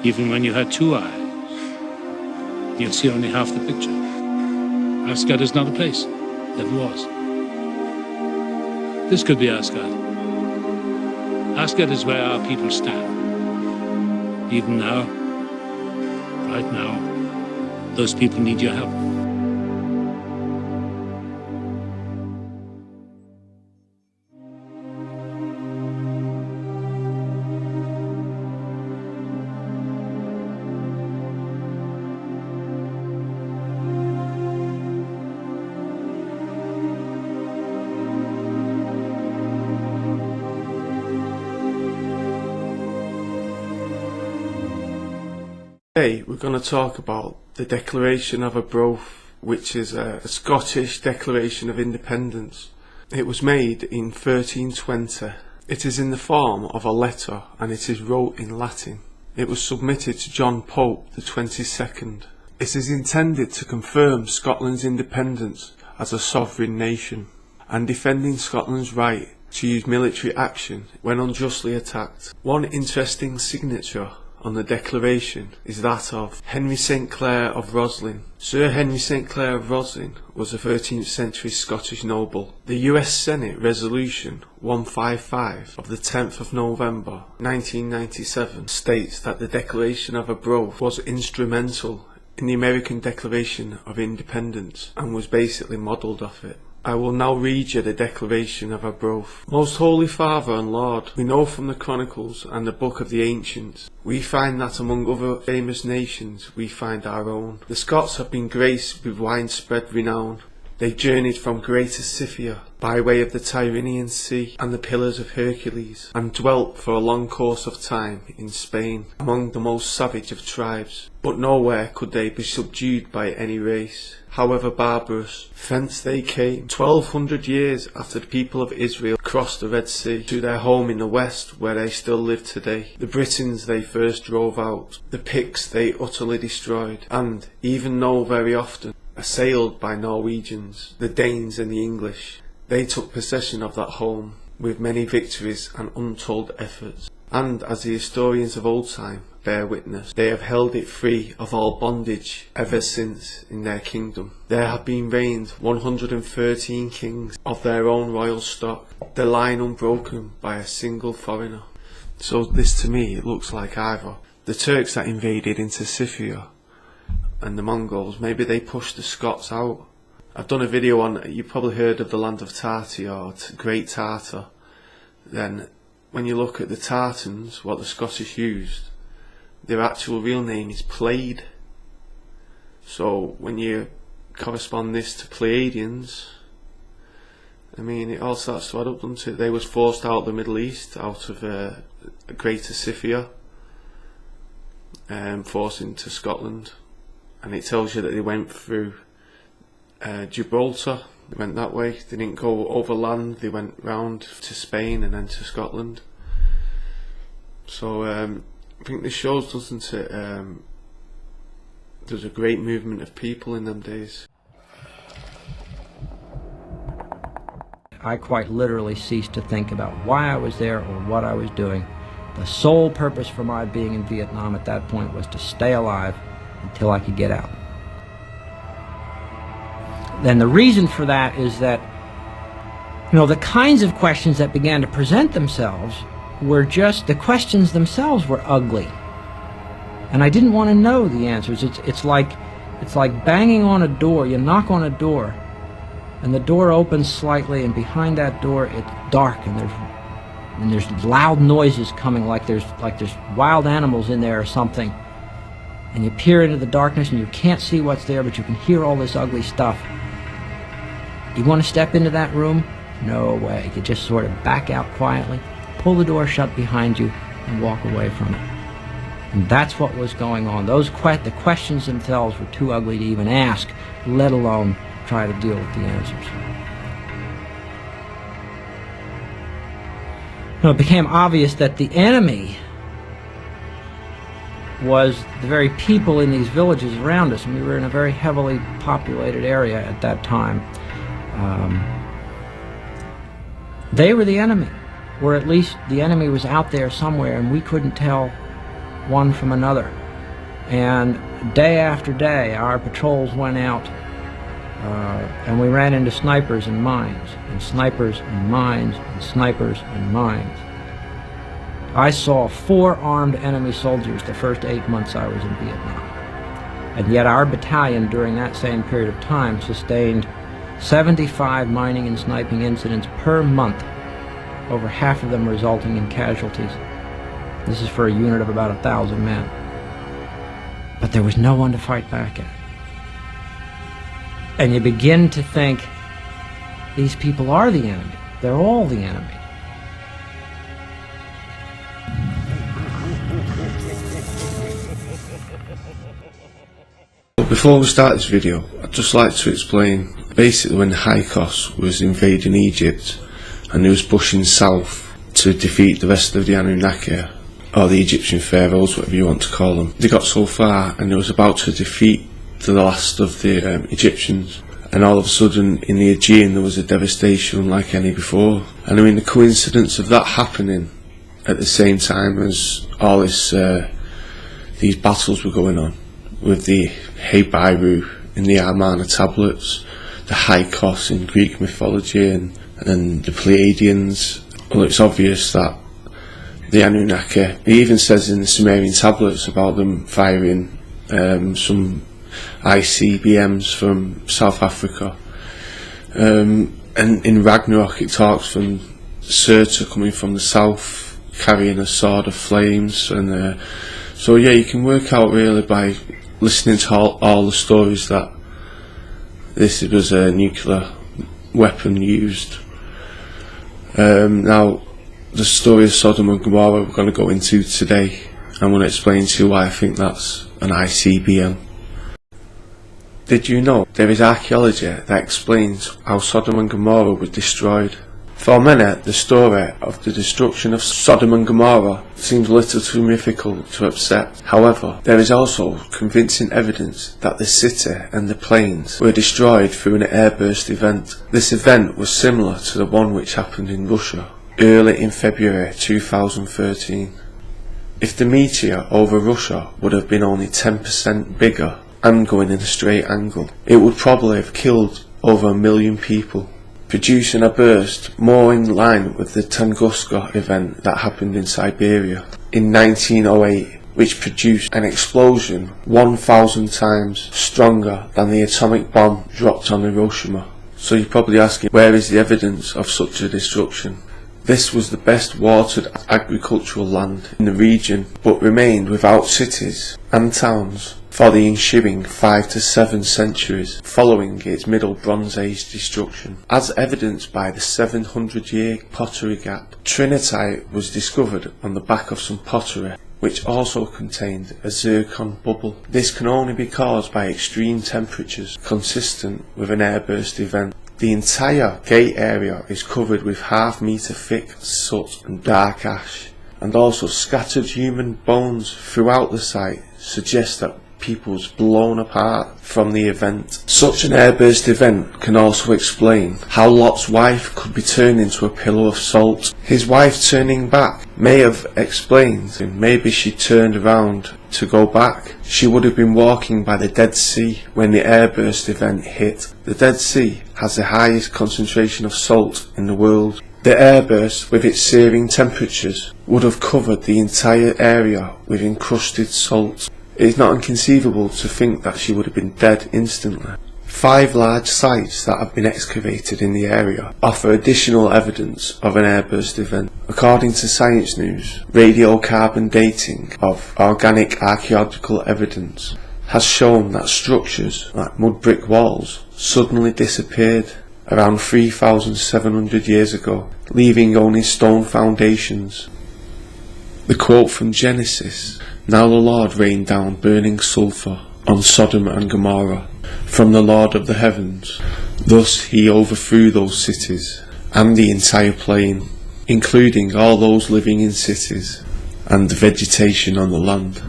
Even when you had two eyes, you'd see only half the picture. Asgard is not a place. Never was. This could be Asgard. Asgard is where our people stand. Even now, right now, those people need your help. Today we're going to talk about the Declaration of Arbroath, which is a Scottish Declaration of Independence. It was made in 1320. It is in the form of a letter and it is wrote in Latin. It was submitted to John Pope the 22nd. It is intended to confirm Scotland's independence as a sovereign nation and defending Scotland's right to use military action when unjustly attacked. One interesting signature on the Declaration is that of Henry St Clair of Roslin. Sir Henry St Clair of Roslin was a 13th century Scottish noble. The US Senate Resolution 155 of the 10th of November 1997 states that the Declaration of Arbroath was instrumental in the American Declaration of Independence and was basically modelled off it. I will now read you the Declaration of Arbroath. Most Holy Father and Lord, we know from the Chronicles and the Book of the Ancients, we find that among other famous nations we find our own. The Scots have been graced with widespread renown. They journeyed from Greater Scythia by way of the Tyrrhenian Sea and the Pillars of Hercules, and dwelt for a long course of time in Spain, among the most savage of tribes. But nowhere could they be subdued by any race, however barbarous. Thence they came 1200 years after the people of Israel crossed the Red Sea to their home in the west, where they still live today. The Britons they first drove out, the Picts they utterly destroyed, and, even though very often assailed by Norwegians, the Danes and the English, they took possession of that home with many victories and untold efforts. And as the historians of old time bear witness, they have held it free of all bondage ever since in their kingdom. There have been reigned 113 kings of their own royal stock, the line unbroken by a single foreigner. So this to me, it looks like either the Turks that invaded into Scythia and the Mongols, maybe they pushed the Scots out. I've done a video on, you've probably heard of the land of Tartary or Great Tartar. Then when you look at the tartans, what the Scottish used, their actual real name is Pleiad. So when you correspond this to Pleiadians, I mean, it all starts to add up, doesn't it? They was forced out of the Middle East, out of Greater Scythia, forced into Scotland. And it tells you that they went through Gibraltar, they went that way, they didn't go overland, they went round to Spain and then to Scotland. So I think this shows, doesn't it, there's a great movement of people in them days. I quite literally ceased to think about why I was there or what I was doing. The sole purpose for my being in Vietnam at that point was to stay alive until I could get out. Then the reason for that is that, the kinds of questions that began to present themselves were just, the questions themselves were ugly. And I didn't want to know the answers. It's like banging on a door. You knock on a door, and the door opens slightly, and behind that door it's dark, and there's loud noises coming, like there's wild animals in there or something. And you peer into the darkness and you can't see what's there, but you can hear all this ugly stuff. You want to step into that room? No way. You just sort of back out quietly, pull the door shut behind you, and walk away from it. And that's what was going on. The questions themselves were too ugly to even ask, let alone try to deal with the answers. It became obvious that the enemy was the very people in these villages around us, and we were in a very heavily populated area at that time. They were the enemy, or at least the enemy was out there somewhere, and we couldn't tell one from another. And day after day, our patrols went out, and we ran into snipers and mines, and snipers and mines, and snipers and mines. I saw 4 armed enemy soldiers the first 8 months I was in Vietnam. And yet our battalion during that same period of time sustained 75 mining and sniping incidents per month, over half of them resulting in casualties. This is for a unit of about 1,000 men. But there was no one to fight back at. And you begin to think, these people are the enemy. They're all the enemy. Before we start this video, I'd just like to explain, basically when Hyksos was invading Egypt and he was pushing south to defeat the rest of the Anunnaki, or the Egyptian pharaohs, whatever you want to call them, they got so far and they was about to defeat the last of the Egyptians, and all of a sudden in the Aegean there was a devastation unlike any before. And I mean, the coincidence of that happening at the same time as all this these battles were going on, with the Hebiru in the Amarna tablets, the Hyksos in Greek mythology, and the Pleiadians. Well, it's obvious that the Anunnaki, it even says in the Sumerian tablets about them firing some ICBMs from South Africa. And in Ragnarok it talks from Surtur coming from the south, carrying a sword of flames. And so yeah, you can work out really by listening to all the stories that this was a nuclear weapon used. Now, the story of Sodom and Gomorrah we're going to go into today. I'm going to explain to you why I think that's an ICBM. Did you know there is archaeology that explains how Sodom and Gomorrah were destroyed? For many, the story of the destruction of Sodom and Gomorrah seems a little too mythical to accept. However, there is also convincing evidence that the city and the plains were destroyed through an airburst event. This event was similar to the one which happened in Russia early in February 2013. If the meteor over Russia would have been only 10% bigger and going in a straight angle, it would probably have killed over 1 million people, producing a burst more in line with the Tunguska event that happened in Siberia in 1908, which produced an explosion 1,000 times stronger than the atomic bomb dropped on Hiroshima. So you're probably asking, where is the evidence of such a destruction? This was the best watered agricultural land in the region, but remained without cities and towns for the ensuing 5 to 7 centuries following its Middle Bronze Age destruction. As evidenced by the 700-year pottery gap, Trinitite was discovered on the back of some pottery, which also contained a zircon bubble. This can only be caused by extreme temperatures consistent with an airburst event. The entire gate area is covered with half-metre thick soot and dark ash, and also scattered human bones throughout the site suggest that people was blown apart from the event. Such an airburst event can also explain how Lot's wife could be turned into a pillar of salt. His wife turning back may have explained, and maybe she turned around to go back. She would have been walking by the Dead Sea when the airburst event hit. The Dead Sea has the highest concentration of salt in the world. The airburst, with its searing temperatures, would have covered the entire area with encrusted salt. It is not inconceivable to think that she would have been dead instantly. 5 large sites that have been excavated in the area offer additional evidence of an airburst event. According to Science News, radiocarbon dating of organic archaeological evidence has shown that structures like mud brick walls suddenly disappeared around 3,700 years ago, leaving only stone foundations. The quote from Genesis, "Now the Lord rained down burning sulphur on Sodom and Gomorrah from the Lord of the heavens. Thus he overthrew those cities and the entire plain, including all those living in cities and the vegetation on the land."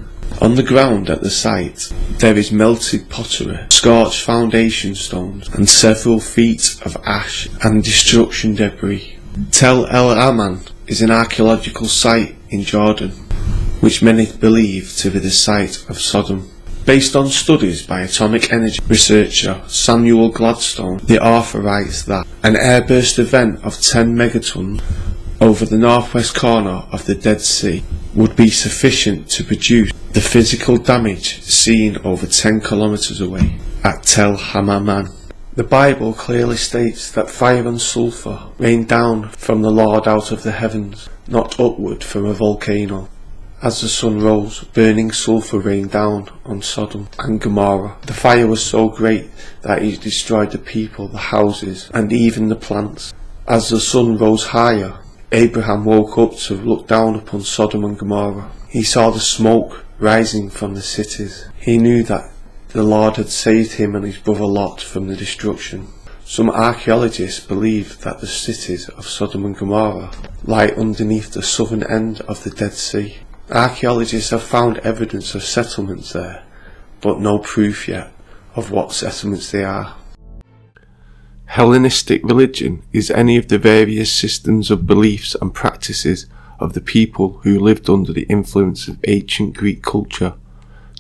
On the ground at the site, there is melted pottery, scorched foundation stones, and several feet of ash and destruction debris. Tel El Aman is an archaeological site in Jordan, which many believe to be the site of Sodom. Based on studies by atomic energy researcher Samuel Gladstone, the author writes that an airburst event of 10 megatons over the northwest corner of the Dead Sea would be sufficient to produce the physical damage seen over 10 kilometers away at Tel Hamaman. The Bible clearly states that fire and sulphur rained down from the Lord out of the heavens, not upward from a volcano. As the sun rose, burning sulphur rained down on Sodom and Gomorrah. The fire was so great that it destroyed the people, the houses, and even the plants. As the sun rose higher, Abraham woke up to look down upon Sodom and Gomorrah. He saw the smoke rising from the cities. He knew that the Lord had saved him and his brother Lot from the destruction. Some archaeologists believe that the cities of Sodom and Gomorrah lie underneath the southern end of the Dead Sea. Archaeologists have found evidence of settlements there, but no proof yet of what settlements they are. Hellenistic religion is any of the various systems of beliefs and practices of the people who lived under the influence of ancient Greek culture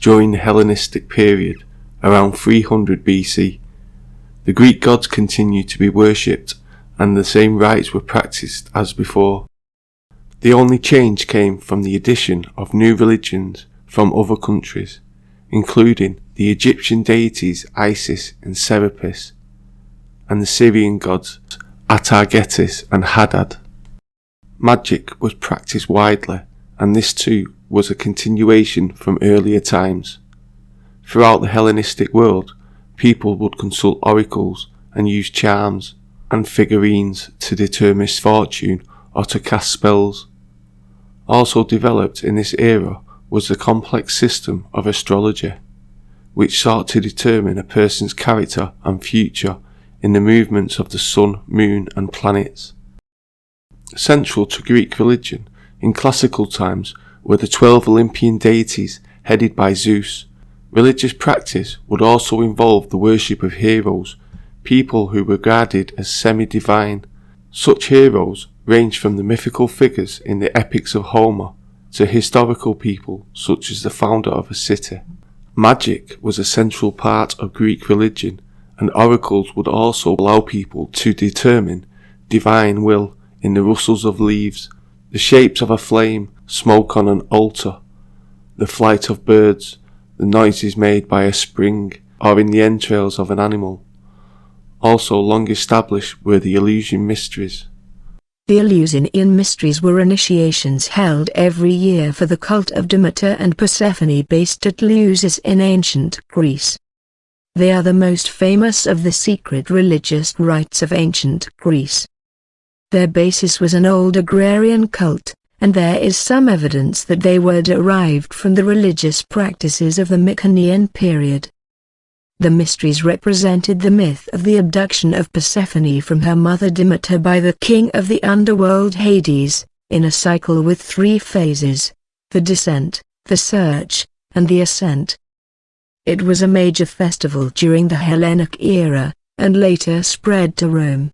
during the Hellenistic period, around 300 BC. The Greek gods continued to be worshipped, and the same rites were practiced as before. The only change came from the addition of new religions from other countries, including the Egyptian deities Isis and Serapis, and the Syrian gods Atargetis and Hadad. Magic was practiced widely, and this too was a continuation from earlier times. Throughout the Hellenistic world, people would consult oracles and use charms and figurines to deter misfortune or to cast spells. Also developed in this era was the complex system of astrology, which sought to determine a person's character and future in the movements of the sun, moon and planets. Central to Greek religion in classical times were the 12 Olympian deities headed by Zeus. Religious practice would also involve the worship of heroes, people who were regarded as semi-divine. Such heroes ranged from the mythical figures in the epics of Homer to historical people such as the founder of a city. Magic was a central part of Greek religion, and oracles would also allow people to determine divine will in the rustles of leaves, the shapes of a flame, smoke on an altar, the flight of birds, the noises made by a spring, or in the entrails of an animal. Also long established were the Eleusinian mysteries. The Eleusinian mysteries were initiations held every year for the cult of Demeter and Persephone based at Eleusis in ancient Greece. They are the most famous of the secret religious rites of ancient Greece. Their basis was an old agrarian cult, and there is some evidence that they were derived from the religious practices of the Mycenaean period. The mysteries represented the myth of the abduction of Persephone from her mother Demeter by the king of the underworld Hades, in a cycle with 3 phases: the descent, the search, and the ascent. It was a major festival during the Hellenic era, and later spread to Rome.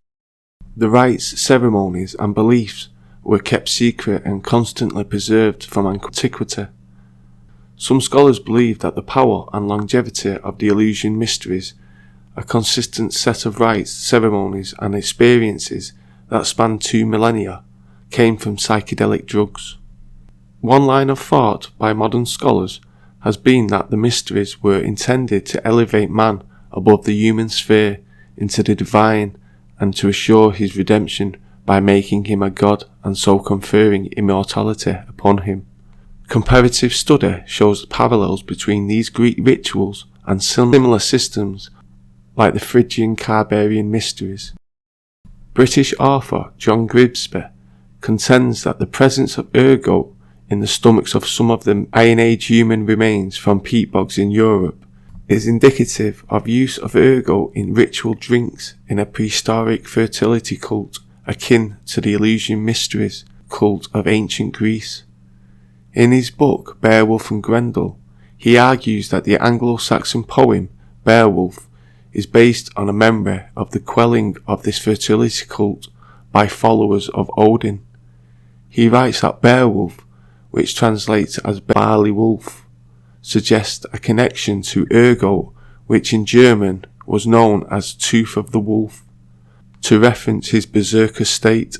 The rites, ceremonies, and beliefs were kept secret and constantly preserved from antiquity. Some scholars believe that the power and longevity of the Eleusinian mysteries, a consistent set of rites, ceremonies, and experiences that spanned 2 millennia, came from psychedelic drugs. One line of thought by modern scholars has been that the mysteries were intended to elevate man above the human sphere into the divine and to assure his redemption by making him a god and so conferring immortality upon him. Comparative study shows parallels between these Greek rituals and similar systems like the Phrygian Carbarian mysteries. British author John Grimsby contends that the presence of ergot in the stomachs of some of the Iron Age human remains from peat bogs in Europe is indicative of use of ergot in ritual drinks in a prehistoric fertility cult akin to the Eleusinian mysteries cult of ancient Greece. In his book Beowulf and Grendel, he argues that the Anglo-Saxon poem Beowulf is based on a memory of the quelling of this fertility cult by followers of Odin. He writes that Beowulf which translates as barley wolf, suggests a connection to ergot, which in German was known as tooth of the wolf, to reference his berserker state.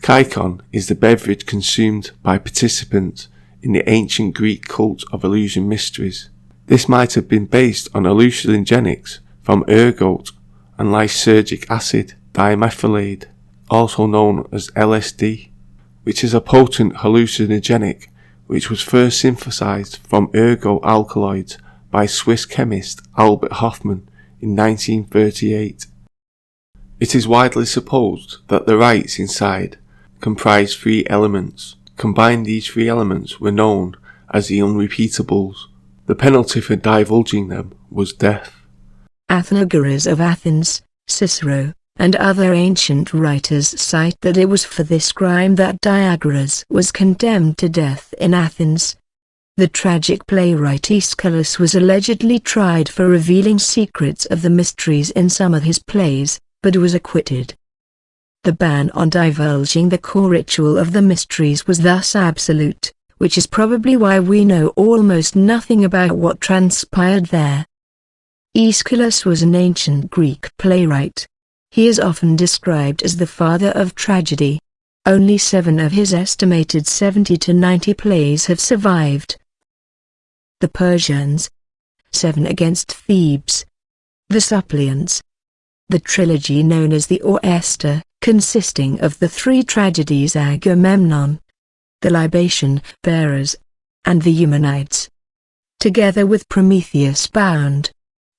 Kaikon is the beverage consumed by participants in the ancient Greek cult of illusion mysteries. This might have been based on hallucinogenics from ergot and lysergic acid dimethylate, also known as LSD, which is a potent hallucinogenic which was first synthesized from ergot alkaloids by Swiss chemist Albert Hofmann in 1938. It is widely supposed that the rites inside comprised 3 elements. Combined, these 3 elements were known as the unrepeatables. The penalty for divulging them was death. Athenagoras of Athens, Cicero, and other ancient writers cite that it was for this crime that Diagoras was condemned to death in Athens. The tragic playwright Aeschylus was allegedly tried for revealing secrets of the mysteries in some of his plays, but was acquitted. The ban on divulging the core ritual of the mysteries was thus absolute, which is probably why we know almost nothing about what transpired there. Aeschylus was an ancient Greek playwright. He is often described as the father of tragedy. Only 7 of his estimated 70 to 90 plays have survived. The Persians, 7 against Thebes. The Suppliants. The trilogy known as the Orchestra, consisting of the 3 tragedies Agamemnon, the Libation Bearers, and the Eumenides. Together with Prometheus Bound,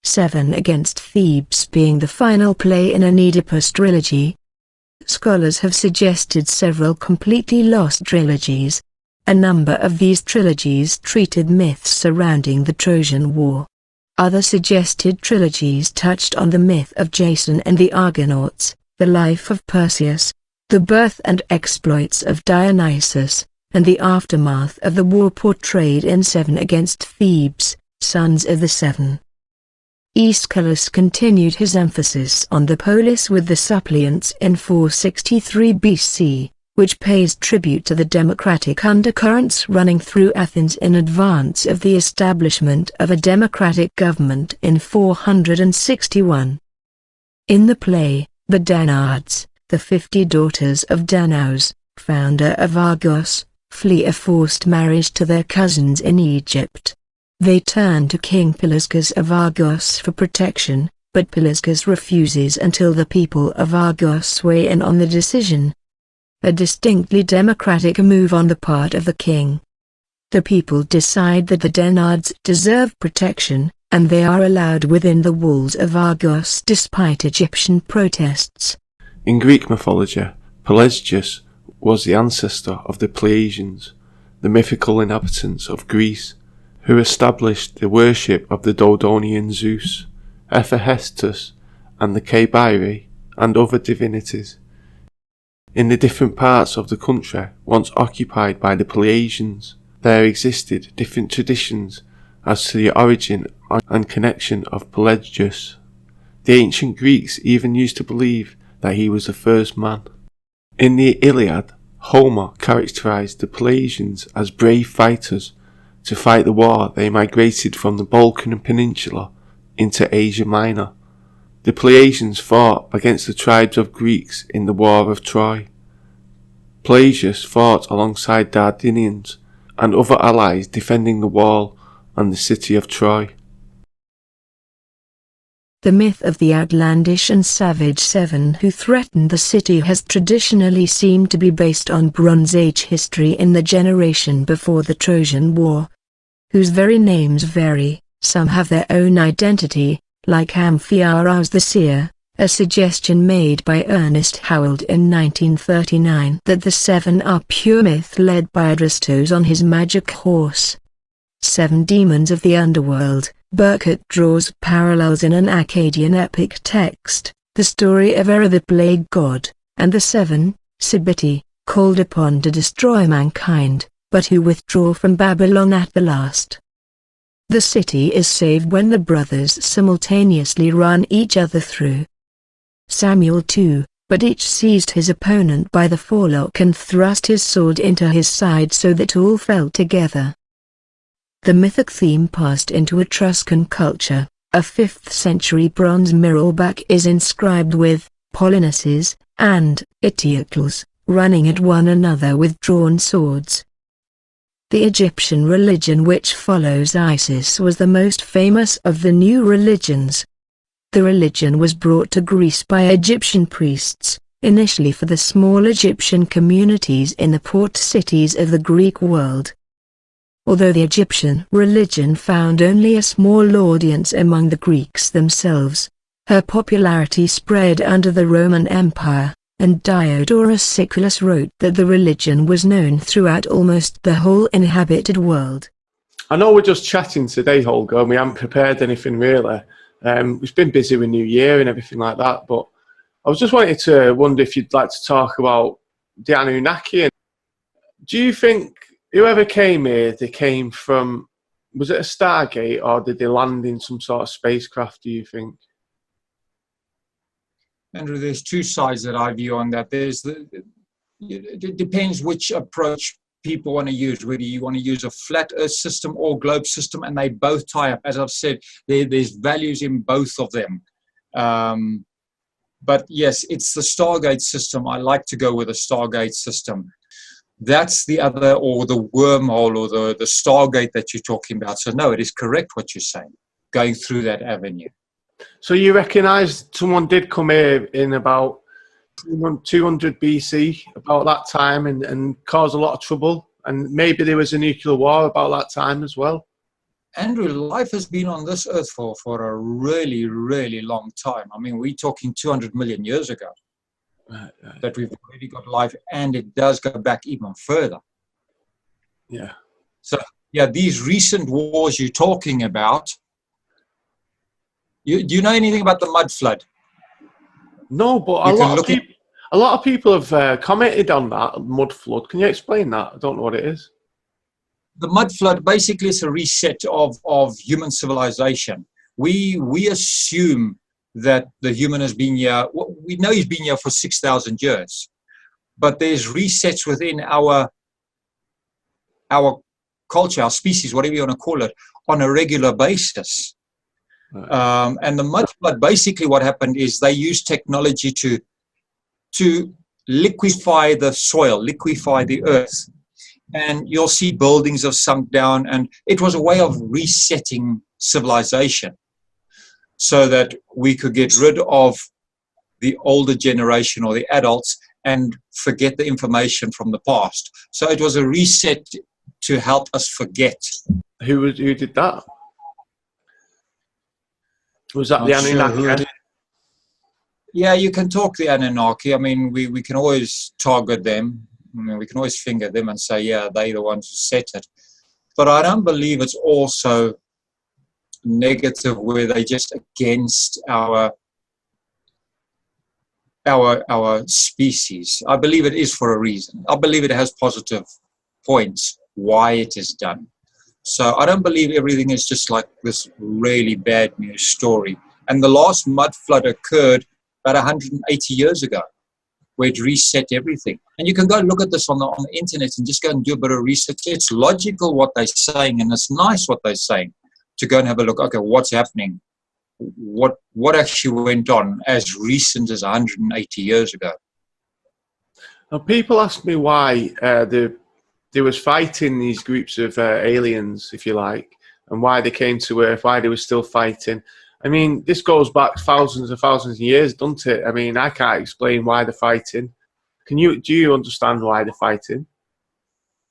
7 against Thebes being the final play in an Oedipus trilogy. Scholars have suggested several completely lost trilogies. A number of these trilogies treated myths surrounding the Trojan War. Other suggested trilogies touched on the myth of Jason and the Argonauts, the life of Perseus, the birth and exploits of Dionysus, and the aftermath of the war portrayed in 7 against Thebes, Sons of the Seven. Aeschylus continued his emphasis on the polis with the Suppliants in 463 BC, which pays tribute to the democratic undercurrents running through Athens in advance of the establishment of a democratic government in 461. In the play, the Danaids, the 50 daughters of Danaus, founder of Argos, flee a forced marriage to their cousins in Egypt. They turn to King Pelasgus of Argos for protection, but Pelasgus refuses until the people of Argos weigh in on the decision. A distinctly democratic move on the part of the king. The people decide that the Danaids deserve protection, and they are allowed within the walls of Argos despite Egyptian protests. In Greek mythology, Pleiadians was the ancestor of the Pleiadians, the mythical inhabitants of Greece, who established the worship of the Dodonian Zeus, Hephaestus, and the Cabirai, and other divinities. In the different parts of the country once occupied by the Pleiadians, there existed different traditions as to the origin and connection of Pleiadius. The ancient Greeks even used to believe that he was the first man. In the Iliad, Homer characterized the Pleiadians as brave fighters. To fight the war, they migrated from the Balkan Peninsula into Asia Minor. The Pleiadians fought against the tribes of Greeks in the War of Troy. Pleiadius fought alongside Dardanians and other allies defending the wall and the city of Troy. The myth of the outlandish and savage 7 who threatened the city has traditionally seemed to be based on Bronze Age history in the generation before the Trojan War, whose very names vary. Some have their own identity, like Amphiaraus the Seer, a suggestion made by Ernest Howald in 1939 that the 7 are pure myth led by Adrastos on his magic horse. 7 demons of the underworld. Burkett draws parallels in an Akkadian epic text, the story of Era the plague god, and the 7, Sibiti, called upon to destroy mankind, but who withdraw from Babylon at the last. The city is saved when the brothers simultaneously run each other through. Samuel 2, but each seized his opponent by the forelock and thrust his sword into his side so that all fell together. The mythic theme passed into Etruscan culture. A 5th century bronze mirrorback is inscribed with Polynices and Eteocles running at one another with drawn swords. The Egyptian religion which follows Isis was the most famous of the new religions. The religion was brought to Greece by Egyptian priests, initially for the small Egyptian communities in the port cities of the Greek world. Although the Egyptian religion found only a small audience among the Greeks themselves, her popularity spread under the Roman Empire, and Diodorus Siculus wrote that the religion was known throughout almost the whole inhabited world. I know we're just chatting today, Holger, and we haven't prepared anything really. We've been busy with New Year and everything like that, but I was just wanting to wonder if you'd like to talk about the Anunnaki. Do you think whoever came here, they came from, was it a Stargate, or did they land in some sort of spacecraft, do you think? Andrew, there's two sides that I view on that. It depends which approach people want to use, whether you want to use a flat earth system or globe system, and they both tie up. As I've said, there's values in both of them. But yes, it's the Stargate system. I like to go with a Stargate system. That's the other, or the wormhole, or the Stargate that you're talking about. So no, it is correct what you're saying, going through that avenue. So you recognise someone did come here in about 200 BC, about that time, and cause a lot of trouble, and maybe there was a nuclear war about that time as well? Andrew, life has been on this earth for a really, really long time. I mean, we're talking 200 million years ago that we've already got life, and it does go back even further. Yeah. So, yeah, these recent wars you're talking about, do you know anything about the mud flood? No, but a lot of people have commented on that mud flood. Can you explain that? I don't know what it is. The mud flood basically is a reset of human civilization. We assume that the human has been here. We know he's been here for 6,000 years, but there's resets within our culture, our species, whatever you want to call it, on a regular basis. Right. And the mud flood, basically what happened is they used technology to liquefy the soil, liquefy the earth. And you'll see buildings have sunk down, and it was a way of resetting civilization so that we could get rid of the older generation or the adults and forget the information from the past. So it was a reset to help us forget. Who did that? Was that the Anunnaki? Yeah, you can talk the Anunnaki. I mean, we can always target them. I mean, we can always finger them and say, yeah, they're the ones who set it. But I don't believe it's also negative where they're just against our species. I believe it is for a reason. I believe it has positive points why it is done. So I don't believe everything is just like this really bad news story. And the last mud flood occurred about 180 years ago, where it reset everything. And you can go look at this on the internet and just go and do a bit of research. It's logical what they're saying, and it's nice what they're saying, to go and have a look. Okay, what's happening? What actually went on as recent as 180 years ago? Now, people ask me why there was fighting these groups of aliens, if you like, and why they came to Earth, why they were still fighting. I mean, this goes back thousands and thousands of years, doesn't it? I mean, I can't explain why they're fighting. Do you understand why they're fighting?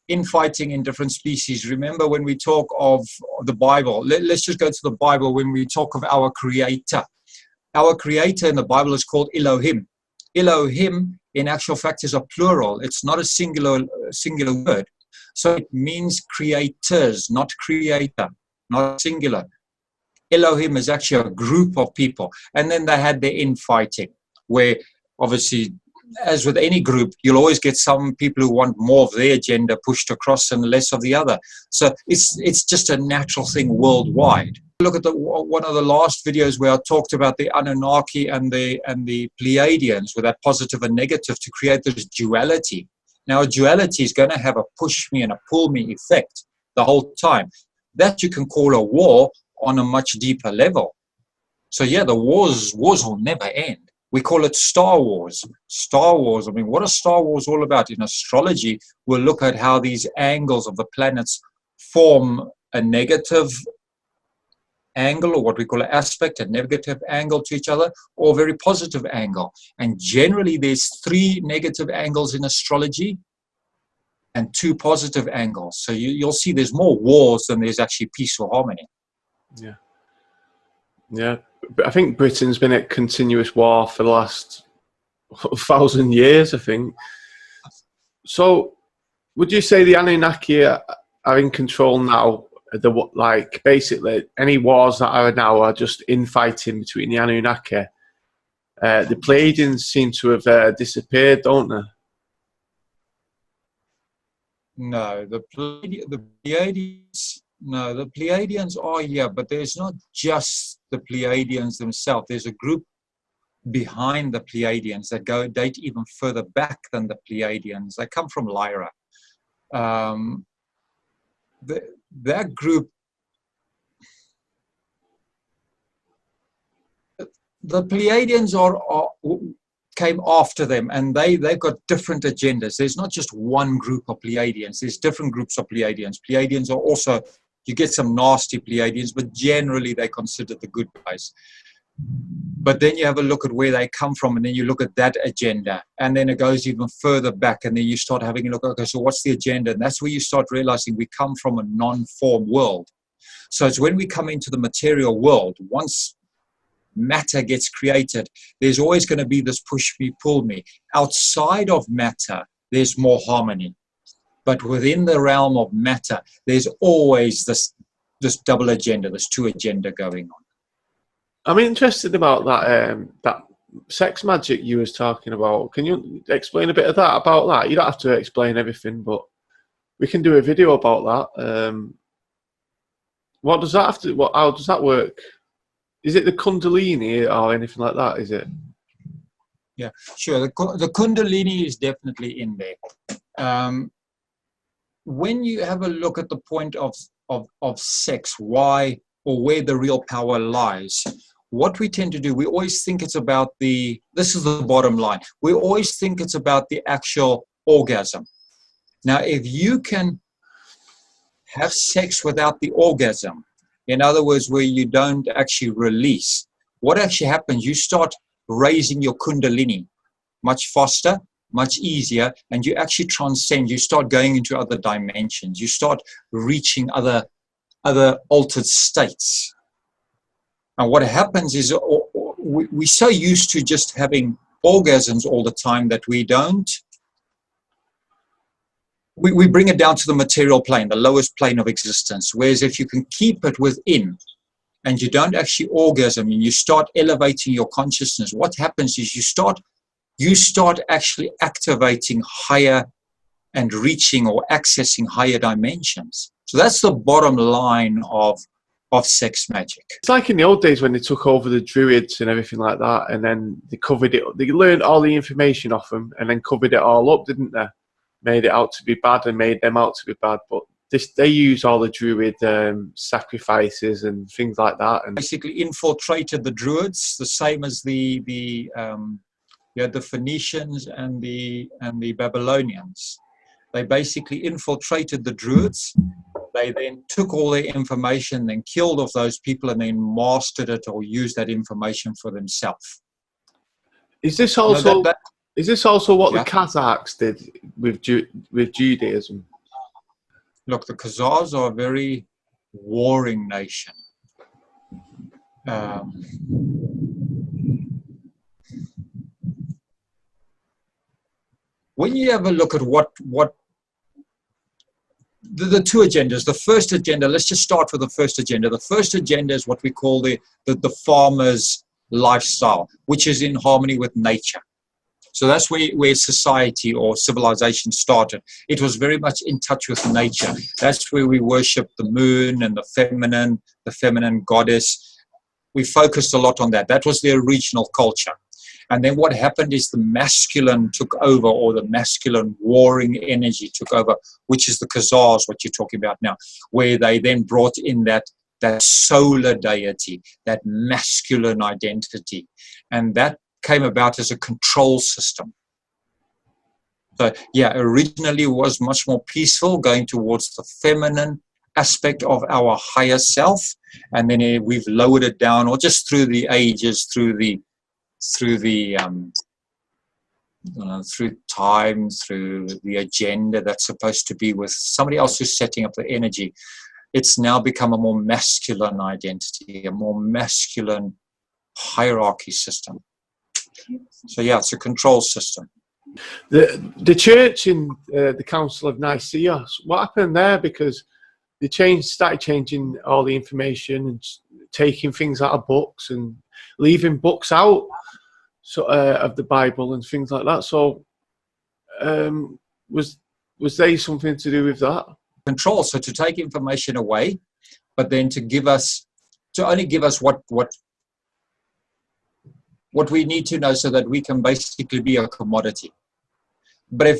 Infighting in different species. Remember when we talk of the Bible, let's just go to the Bible. When we talk of our Creator in the Bible is called Elohim. Elohim, in actual fact, is a plural. It's not a singular word. So it means creators, not creator, not singular. Elohim is actually a group of people. And then they had their infighting, where obviously, as with any group, you'll always get some people who want more of their agenda pushed across and less of the other. So it's just a natural thing worldwide. look at one of the last videos where I talked about the Anunnaki and the Pleiadians with that positive and negative to create this duality. Now, a duality is going to have a push me and a pull me effect the whole time. That you can call a war on a much deeper level. So yeah, the wars will never end. We call it Star Wars. Star Wars, I mean, what are Star Wars all about? In astrology, we'll look at how these angles of the planets form a negative angle, or what we call an aspect, a negative angle to each other, or a very positive angle. And generally, there's 3 negative angles in astrology and 2 positive angles. So you'll see there's more wars than there's actually peace or harmony. Yeah. Yeah. I think Britain's been at continuous war for the last 1,000 years, I think. So would you say the Anunnaki are in control now? Like, basically, any wars that are now are just infighting between the Anunnaki. The Pleiadians seem to have disappeared, don't they? No, the Pleiadians. No, the Pleiadians are here, but there's not just the Pleiadians themselves. There's a group behind the Pleiadians that date even further back than the Pleiadians. They come from Lyra. That group, the Pleiadians came after them, and they've got different agendas. There's not just one group of Pleiadians. There's different groups of Pleiadians. Pleiadians are also, you get some nasty Pleiadians, but generally they're considered the good guys. But then you have a look at where they come from, and then you look at that agenda, and then it goes even further back, and then you start having a look, okay, so what's the agenda? And that's where you start realizing we come from a non-form world. So it's when we come into the material world, once matter gets created, there's always going to be this push me, pull me. Outside of matter, there's more harmony. But within the realm of matter, there's always this double agenda, this 2 agenda going on. I'm interested about that sex magic you was talking about. Can you explain a bit of that about that? You don't have to explain everything, but we can do a video about that. What does that have to? How does that work? Is it the Kundalini or anything like that? Is it? Yeah, sure. The Kundalini is definitely in there. When you have a look at the point of sex, why or where the real power lies, what we tend to do, we always think it's about this is the bottom line, we always think it's about the actual orgasm. Now, if you can have sex without the orgasm, in other words, where you don't actually release, what actually happens, you start raising your Kundalini much faster, much easier, and you actually transcend, you start going into other dimensions, you start reaching other altered states. And what happens is we're so used to just having orgasms all the time that we bring it down to the material plane, the lowest plane of existence. Whereas if you can keep it within and you don't actually orgasm and you start elevating your consciousness, what happens is you start actually activating higher and reaching or accessing higher dimensions. So that's the bottom line of sex magic. It's like in the old days when they took over the Druids and everything like that, and then they covered it. They learned all the information off them and then covered it all up, didn't they? Made it out to be bad and made them out to be bad. But they use all the Druid sacrifices and things like that, and basically infiltrated the Druids, the same as the Phoenicians and the Babylonians. They basically infiltrated the Druids. They then took all their information, then killed off those people, and then mastered it or used that information for themselves. Is this also what the Kazakhs did with Judaism? Look, the Khazars are a very warring nation. When you have a look at what the 2 agendas, the first agenda, let's just start with the first agenda. The first agenda is what we call the farmer's lifestyle, which is in harmony with nature. So that's where society or civilization started. It was very much in touch with nature. That's where we worshiped the moon and the feminine goddess. We focused a lot on that. That was the original culture. And then what happened is the masculine took over, or the masculine warring energy took over, which is the Khazars, what you're talking about now, where they then brought in that solar deity, that masculine identity. And that came about as a control system. So, yeah, originally it was much more peaceful, going towards the feminine aspect of our higher self. And then we've lowered it down, or just through the ages, through time, through the agenda that's supposed to be with somebody else who's setting up the energy. It's now become a more masculine identity, a more masculine hierarchy system. So yeah, it's a control system. The church in the Council of Nicaea, what happened there? Because they started changing all the information and taking things out of books and leaving books out of the Bible and things like that. So was there something to do with that? Control, so to take information away, but then to only give us what we need to know, so that we can basically be a commodity. But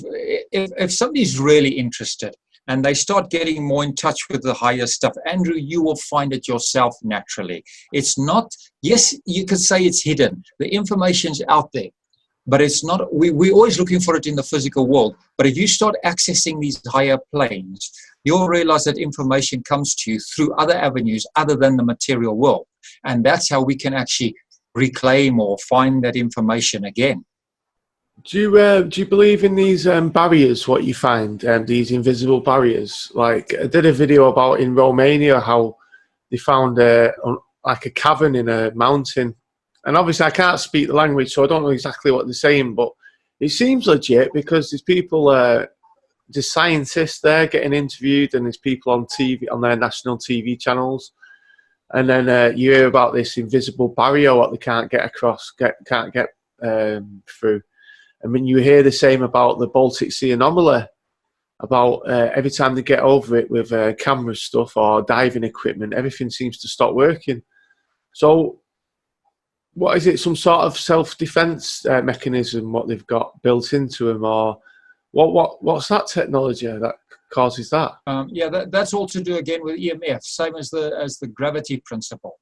if somebody's really interested and they start getting more in touch with the higher stuff, Andrew, you will find it yourself naturally. It's not, yes, you could say it's hidden. The information's out there, but it's not, we're always looking for it in the physical world. But if you start accessing these higher planes, you'll realize that information comes to you through other avenues other than the material world. And that's how we can actually reclaim or find that information again. Do you believe in these barriers, what you find, these invisible barriers? Like, I did a video about in Romania how they found like a cavern in a mountain. And obviously I can't speak the language, so I don't know exactly what they're saying, but it seems legit, because there's people, there's scientists there getting interviewed, and there's people on TV, on their national TV channels. And then you hear about this invisible barrier, what they can't get across, can't get through. I mean, you hear the same about the Baltic Sea anomaly, about every time they get over it with camera stuff or diving equipment, everything seems to stop working. So what is it, some sort of self-defense mechanism, what they've got built into them, or what's that technology that causes that? Yeah, that's all to do again with EMF, same as the gravity principle.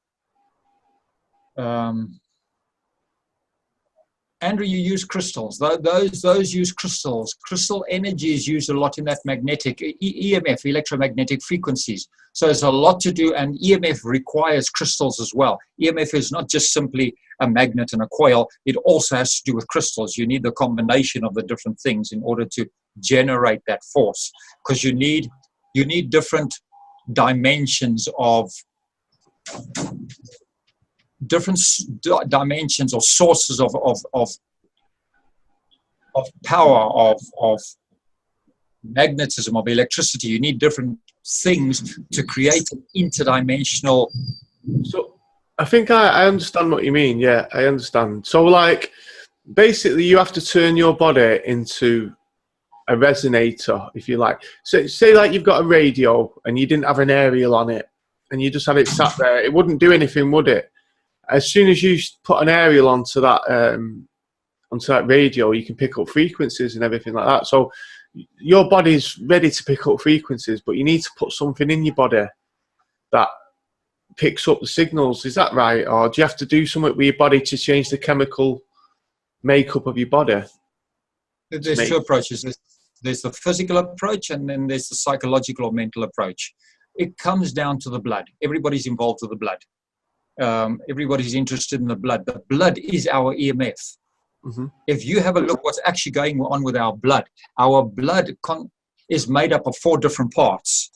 Andrew, you use crystals. Those use crystals. Crystal energy is used a lot in that magnetic EMF, electromagnetic frequencies. So there's a lot to do, and EMF requires crystals as well. EMF is not just simply a magnet and a coil. It also has to do with crystals. You need the combination of the different things in order to generate that force, because you need different dimensions of or sources of power, of magnetism, of electricity. You need different things to create an interdimensional. So I think I understand what you mean. Yeah, I understand. So like, basically you have to turn your body into a resonator, if you like. So say like you've got a radio and you didn't have an aerial on it, and you just had it sat there, it wouldn't do anything, would it? As soon as you put an aerial onto that radio, you can pick up frequencies and everything like that. So your body's ready to pick up frequencies, but you need to put something in your body that picks up the signals. Is that right? Or do you have to do something with your body to change the chemical makeup of your body? There's two approaches. There's the physical approach, and then there's the psychological or mental approach. It comes down to the blood. Everybody's involved with the blood. Everybody's interested in the blood. The blood is our EMF. Mm-hmm. If you have a look what's actually going on with our blood is made up of 4 different parts.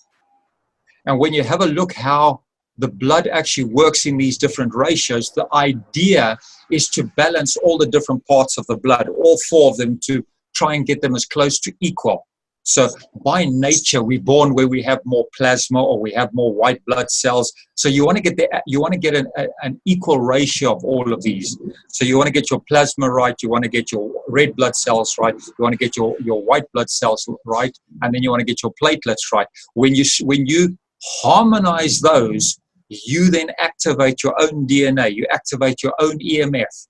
And when you have a look how the blood actually works in these different ratios, the idea is to balance all the different parts of the blood, all 4 of them, to try and get them as close to equal. So by nature, we're born where we have more plasma or we have more white blood cells. So you want to get an equal ratio of all of these. So you want to get your plasma right, you want to get your red blood cells right, you want to get your white blood cells right, and then you want to get your platelets right. When you harmonize those, you then activate your own DNA, you activate your own EMF.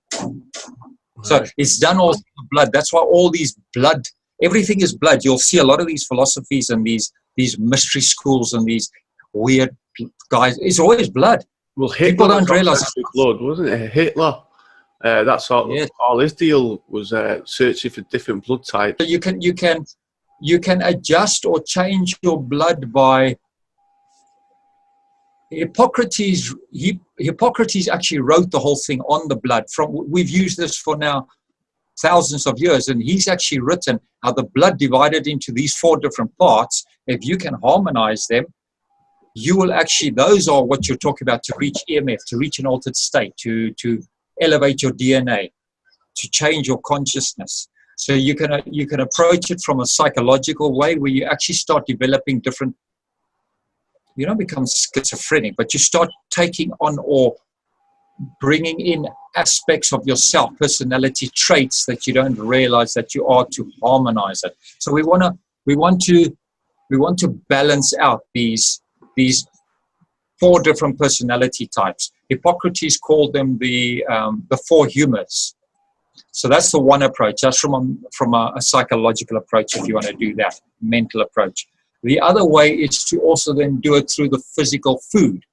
So it's done all through the blood. That's why all these blood, everything is blood. You'll see a lot of these philosophies and these mystery schools and these weird guys. It's always blood. Well, Hitler people don't realize with blood, wasn't it? Hitler. That's all his deal was searching for different blood types. You can adjust or change your blood by Hippocrates. Hippocrates actually wrote the whole thing on the blood. We've used this for now thousands of years, and he's actually written how the blood divided into these 4 different parts. If you can harmonize them, you will actually, those are what you're talking about, to reach EMF, to reach an altered state, to elevate your DNA, to change your consciousness. So you can approach it from a psychological way, where you actually start developing different, you don't become schizophrenic, but you start taking on or bringing in aspects of yourself, personality traits that you don't realize that you are, to harmonize it. So we want to balance out these 4 different personality types. Hippocrates called them the 4 humors. So that's the one approach. That's from a psychological approach, if you want to do that, mental approach. The other way is to also then do it through the physical food.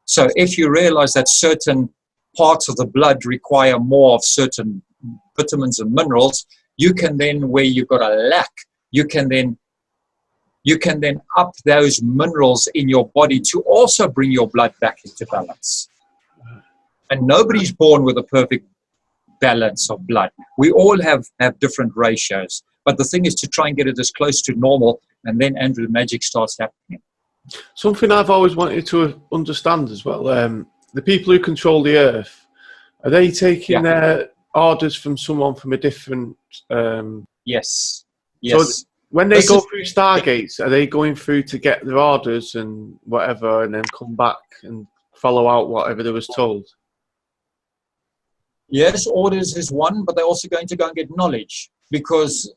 So if you realize that certain parts of the blood require more of certain vitamins and minerals, you can then, where you've got a lack, you can then up those minerals in your body to also bring your blood back into balance. And nobody's born with a perfect balance of blood. We all have different ratios. But the thing is to try and get it as close to normal, and then, Andrew, the magic starts happening. Something I've always wanted to understand as well, the people who control the earth, are they taking their orders from someone from a different... Yes. So when they go through Stargates, are they going through to get their orders and whatever, and then come back and follow out whatever they was told? Yes, orders is one, but they're also going to go and get knowledge, because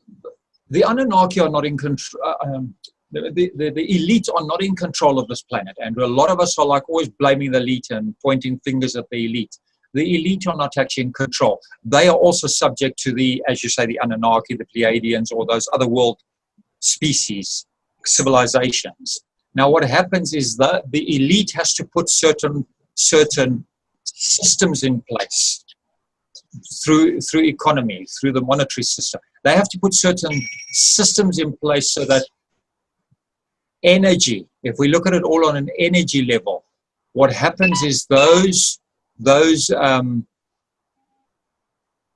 the Anunnaki are not in control. The elite are not in control of this planet, and a lot of us are like always blaming the elite and pointing fingers at the elite. The elite are not actually in control. They are also subject to the, as you say, the Anunnaki, the Pleiadians, or those other world species, civilizations. Now, what happens is that the elite has to put certain systems in place through economy, through the monetary system. They have to put certain systems in place so that energy, if we look at it all on an energy level, what happens is those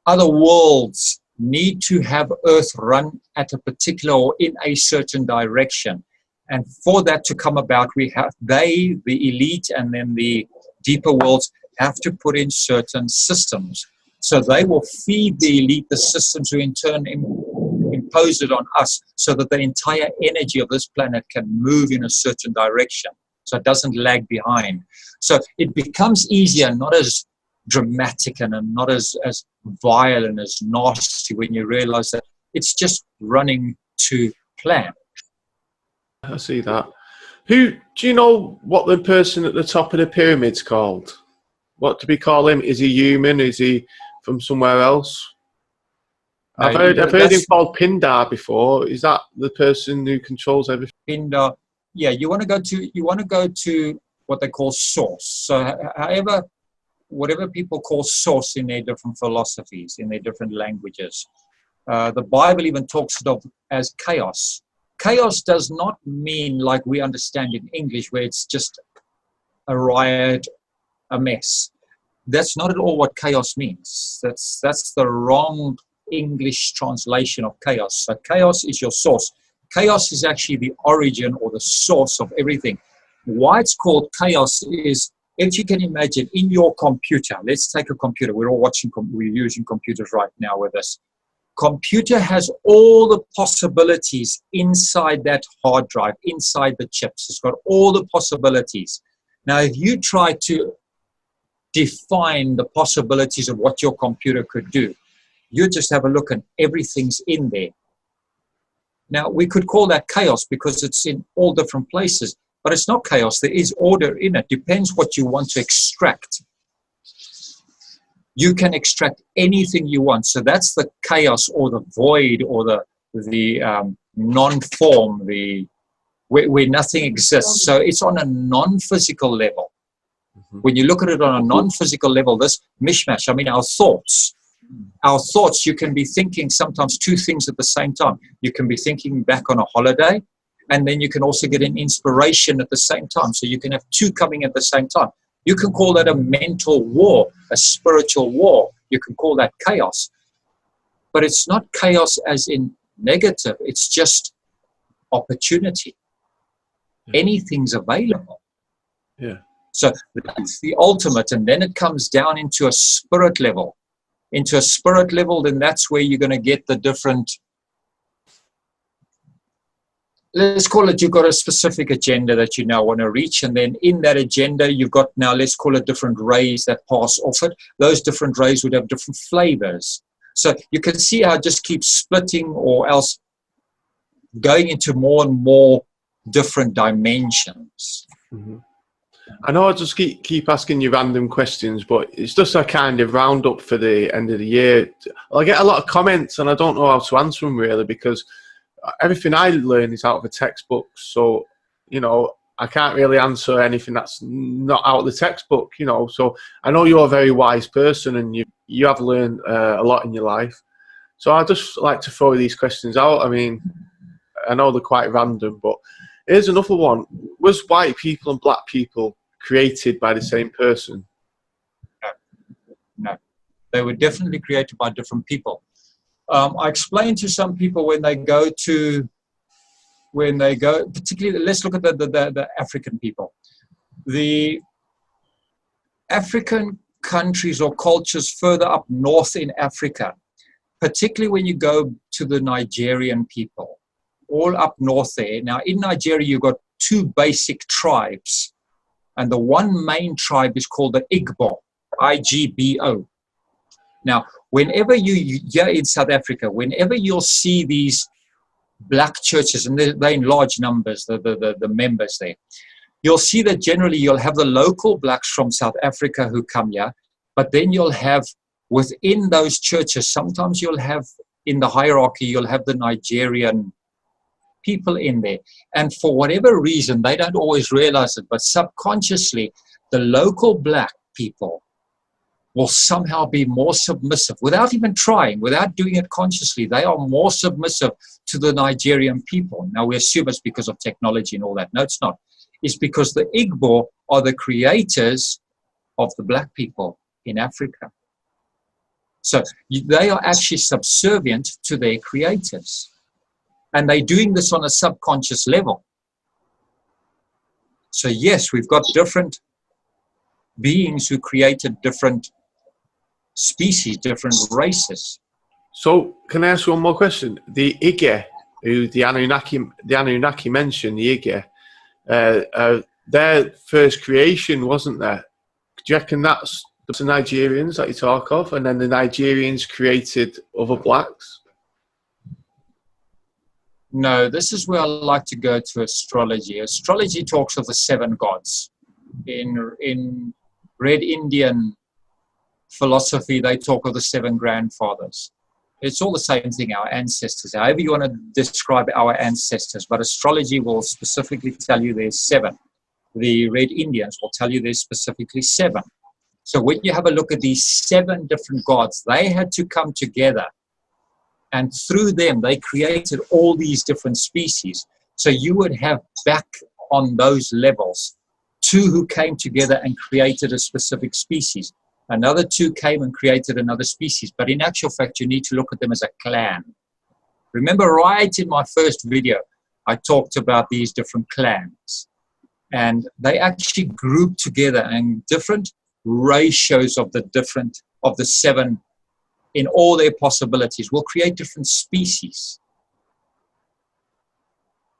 other worlds need to have Earth run at a particular or in a certain direction. And for that to come about, we have the elite, and then the deeper worlds have to put in certain systems. So they will feed the elite the systems, who in turn impose it on us, so that the entire energy of this planet can move in a certain direction, so it doesn't lag behind. So it becomes easier, not as dramatic and not as vile and as nasty, when you realize that it's just running to plan. I see that. Do you know what the person at the top of the pyramid's called? What do we call him? Is he human? Is he from somewhere else? I've heard him called Pindar before. Is that the person who controls everything? Pindar, yeah. You want to go to what they call source. So, whatever people call source in their different philosophies, in their different languages, the Bible even talks of as chaos. Chaos does not mean like we understand in English, where it's just a riot, a mess. That's not at all what chaos means. That's the wrong English translation of chaos. So chaos is your source. Chaos is actually the origin or the source of everything. Why it's called chaos is, if you can imagine, in your computer, let's take a computer. We're all we're using computers right now with us. Computer has all the possibilities inside that hard drive, inside the chips. It's got all the possibilities. Now, if you try to define the possibilities of what your computer could do, you just have a look and everything's in there. Now, we could call that chaos because it's in all different places, but it's not chaos. There is order in it. Depends what you want to extract. You can extract anything you want. So that's the chaos or the void or the non-form, where nothing exists. So it's on a non-physical level. When you look at it on a non-physical level, this mishmash, I mean, our thoughts, you can be thinking sometimes two things at the same time. You can be thinking back on a holiday, and then you can also get an inspiration at the same time. So you can have two coming at the same time. You can call that a mental war, a spiritual war. You can call that chaos. But it's not chaos as in negative. It's just opportunity. Anything's available. Yeah. So that's the ultimate. And then it comes down into a spirit level. Into a spirit level, then that's where you're going to get the different, let's call it, you've got a specific agenda that you now want to reach. And then in that agenda, you've got now, let's call it different rays that pass off it. Those different rays would have different flavors. So you can see how it just keeps splitting or else going into more and more different dimensions. Mm-hmm. I know I just keep asking you random questions, but it's just a kind of roundup for the end of the year. I get a lot of comments and I don't know how to answer them really, because everything I learn is out of a textbook. So, you know, I can't really answer anything that's not out of the textbook, you know. So I know you're a very wise person and you have learned a lot in your life. So I just like to throw these questions out. I mean, I know they're quite random, but here's another one. Was white people and black people created by the same person? No. They were definitely created by different people. I explain to some people when they go, particularly, let's look at the African people. The African countries or cultures further up north in Africa, particularly when you go to the Nigerian people, all up north there. Now, in Nigeria, you've got two basic tribes. And the one main tribe is called the Igbo, I-G-B-O. Now, whenever you're in South Africa, whenever you'll see these black churches, and they're in large numbers, the members there, you'll see that generally you'll have the local blacks from South Africa who come here, but then you'll have within those churches, sometimes you'll have in the hierarchy, you'll have the Nigerian people in there. And for whatever reason, they don't always realize it, but subconsciously, the local black people will somehow be more submissive without even trying, without doing it consciously. They are more submissive to the Nigerian people. Now, we assume it's because of technology and all that. No, it's not. It's because the Igbo are the creators of the black people in Africa. So they are actually subservient to their creators. And they're doing this on a subconscious level. So yes, we've got different beings who created different species, different races. So can I ask one more question? The Ige, who the Anunnaki mentioned, the Ige, their first creation, wasn't there? Do you reckon that's the Nigerians that you talk of, and then the Nigerians created other blacks? No, this is where I like to go to astrology. Astrology talks of the seven gods. In Red Indian philosophy, they talk of the seven grandfathers. It's all the same thing, our ancestors. However you want to describe our ancestors, but astrology will specifically tell you there's seven. The Red Indians will tell you there's specifically seven. So when you have a look at these seven different gods, they had to come together. And through them, they created all these different species. So you would have back on those levels, two who came together and created a specific species. Another two came and created another species. But in actual fact, you need to look at them as a clan. Remember, right in my first video, I talked about these different clans. And they actually grouped together and different ratios of the seven in all their possibilities. We'll create different species.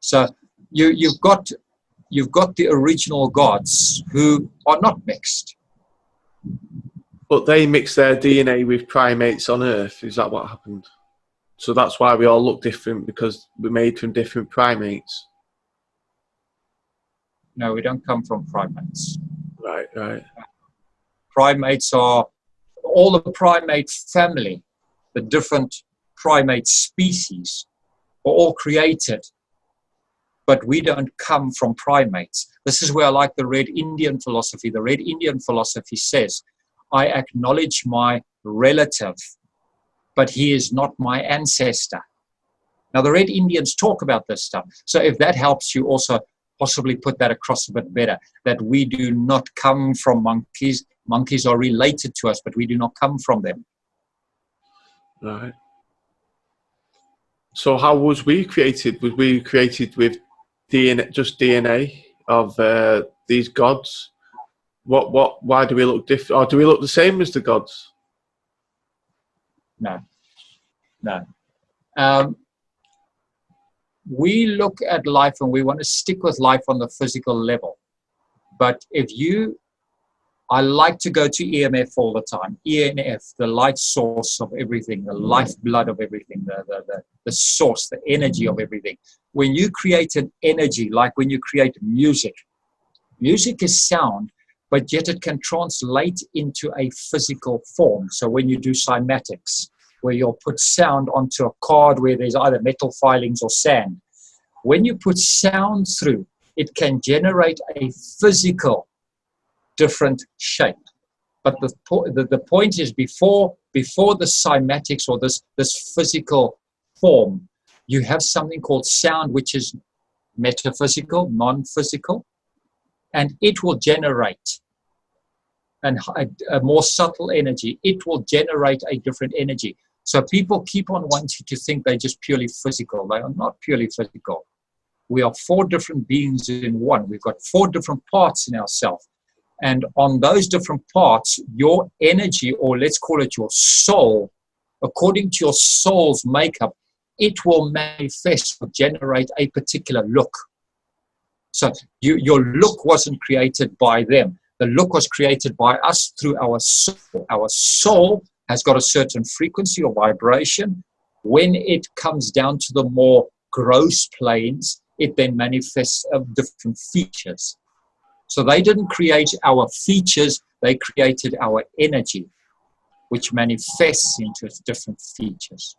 So you've got the original gods who are not mixed. But they mix their DNA with primates on Earth. Is that what happened? So that's why we all look different, because we're made from different primates. No, we don't come from primates. Right, right. Primates are all the primate family, the different primate species are all created, but we don't come from primates. This is where I like the Red Indian philosophy. The Red Indian philosophy says, I acknowledge my relative, but he is not my ancestor. Now, the Red Indians talk about this stuff. So if that helps you also possibly put that across a bit better, that we do not come from monkeys. Monkeys are related to us, but we do not come from them. Right. So how was we created? Was we created with DNA, just DNA of these gods? Why do we look different? Or do we look the same as the gods? No. We look at life and we want to stick with life on the physical level. But I like to go to EMF all the time. EMF, the light source of everything, the lifeblood of everything, the source, the energy of everything. When you create an energy, like when you create music, music is sound, but yet it can translate into a physical form. So when you do cymatics, where you'll put sound onto a card where there's either metal filings or sand, when you put sound through, it can generate a physical different shape. But the point is, before the cymatics or this physical form, you have something called sound, which is metaphysical, non-physical, and it will generate a more subtle energy. It will generate a different energy. So people keep on wanting to think they're just purely physical. They are not purely physical. We are 4 different beings in one. We've got 4 different parts in ourselves. And on those different parts, your energy, or let's call it your soul, according to your soul's makeup, it will manifest or generate a particular look. So your look wasn't created by them. The look was created by us through our soul. Our soul has got a certain frequency or vibration. When it comes down to the more gross planes, it then manifests of different features. So they didn't create our features, they created our energy, which manifests into its different features.